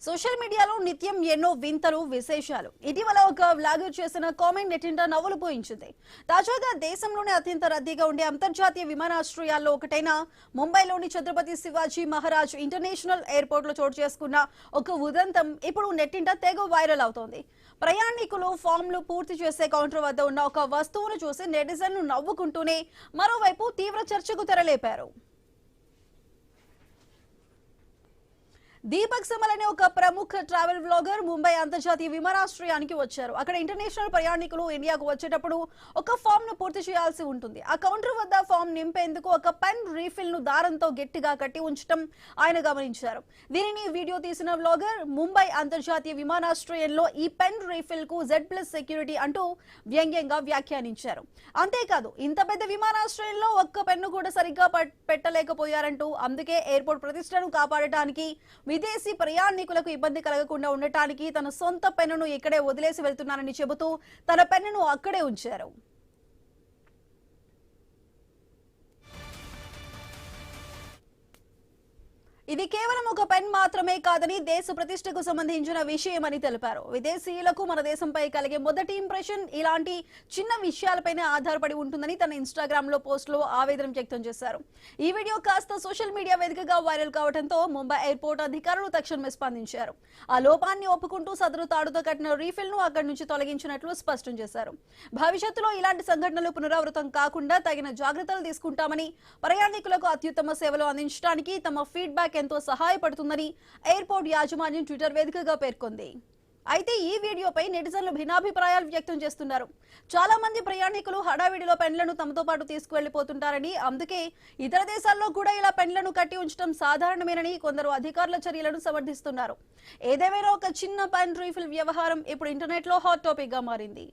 Social మీడియాలో నిత్యం ఎన్నో వింతలు విశేషాలు. ఇటీవల ఒక వ్లాగర్ చేసిన కామెంట్ నెట్టింట నవ్వులు పోయించింది. తాజాగా దేశంలోనే అత్యంత రద్దీగా ఉండే అంతర్జాతీయ విమానాశ్రయాల్లో ఒకటైన ముంబైలోని ఛత్రపతి శివాజీ మహారాజ్ ఇంటర్నేషనల్ ఎయిర్పోర్ట్ లో చోటు చేసుకున్న ఒక ఉదంతం ఇప్పుడు నెట్టింట తెగ వైరల్ అవుతోంది. ప్రయాణికులు ఫామ్లు పూర్తి చేసే కౌంటర్ వద్ద ఉన్న ఒక వస్తువును చూసి నెటిజన్లు నవ్వుకుంటూనే మరోవైపు తీవ్ర చర్చకు తెరలేపారు. దీపక్ సమల్ అనే ఒక ప్రముఖ ట్రావెల్ వ్లాగర్ ముంబై అంతర్జాతీయ విమానాశ్రయానికి వచ్చారు. అక్కడ ఇంటర్నేషనల్ ప్రయాణికులు ఇండియాకు వచ్చేటప్పుడు ఒక ఫామ్ ను పూర్తి చేయాల్సి ఉంటుంది. ఆ కౌంటర్ వద్ద ఫామ్ నింపేందుకు ఒక పెన్ రీఫిల్ ను దారంతో గట్టిగా కట్టి ఉంచడం ఆయన గమనించారు. దీనిని వీడియో తీసిన వ్లాగర్ ముంబై అంతర్జాతీయ విమానాశ్రయంలో ఈ పెన్ రీఫిల్ కు Z+ సెక్యూరిటీ అంటూ వ్యంగ్యంగా వ్యాఖ్యానించారు. అంతేకాదు, ఇంత పెద్ద విమానాశ్రయంలో ఒక్క పెన్ను కూడా సరిగ్గా పెట్టలేకపోయారంటూ, అందుకే ఎయిర్పోర్ట్ ప్రతిష్టను కాపాడటానికి విదేశీ ప్రయాణికులకు ఇబ్బంది కలగకుండా ఉండటానికి తన సొంత పెన్నును ఇక్కడే వదిలేసి వెళ్తున్నానని చెబుతూ తన పెన్నును అక్కడే ఉంచారు. ఇది కేవలం ఒక పెన్ మాత్రమే కాదని దేశ ప్రతిష్టకు సంబంధించిన విషయమని తెలిపారు. విదేశీయులకు మన దేశంపై కలిగే మొదటి ఇంప్రెషన్ ఇలాంటి చిన్న విషయాలపైనే ఆధారపడి ఉంటుందని తన ఇన్స్టాగ్రామ్ లో పోస్ట్ లో ఆవేదన వ్యక్తం చేశారు. ఈ వీడియో కాస్త సోషల్ మీడియా వేదికగా వైరల్ కావడంతో ముంబై ఎయిర్పోర్ట్ అధికారులు తక్షణమే స్పందించారు. ఆ లోపాన్ని ఒప్పుకుంటూ సదరు తాడుతో కట్టిన రీఫిల్ ను అక్కడి నుంచి తొలగించినట్లు స్పష్టం చేశారు. భవిష్యత్తులో ఇలాంటి సంఘటనలు పునరావృతం కాకుండా తగిన జాగ్రత్తలు తీసుకుంటామని, ప్రయాణికులకు అత్యుత్తమ సేవలు అందించడానికి తమ ఫీడ్బ్యాక్ ఎంతో సహాయపడుతుందని ఎయిర్పోర్ట్ యాజమాన్యం ట్విట్టర్ వేదికగా పేర్కొంది. అయితే ఈ వీడియోపై నెటిజన్లు భిన్నాభిప్రాయాలు వ్యక్తం చేస్తున్నారు. చాలా మంది ప్రయాణికులు హడావిడిలో పెన్లను తమతో పాటు తీసుకువెళ్లిపోతుంటారని, అందుకే ఇతర దేశాల్లో కూడా ఇలా పెన్లను కట్టి ఉంచడం సాధారణమేనని కొందరు అధికారుల చర్యలను సమర్థిస్తున్నారు. ఏదేమైనా ఒక చిన్న పెన్ రీఫిల్ వ్యవహారం ఇప్పుడు ఇంటర్నెట్ లో హాట్ టాపిక్ గా మారింది.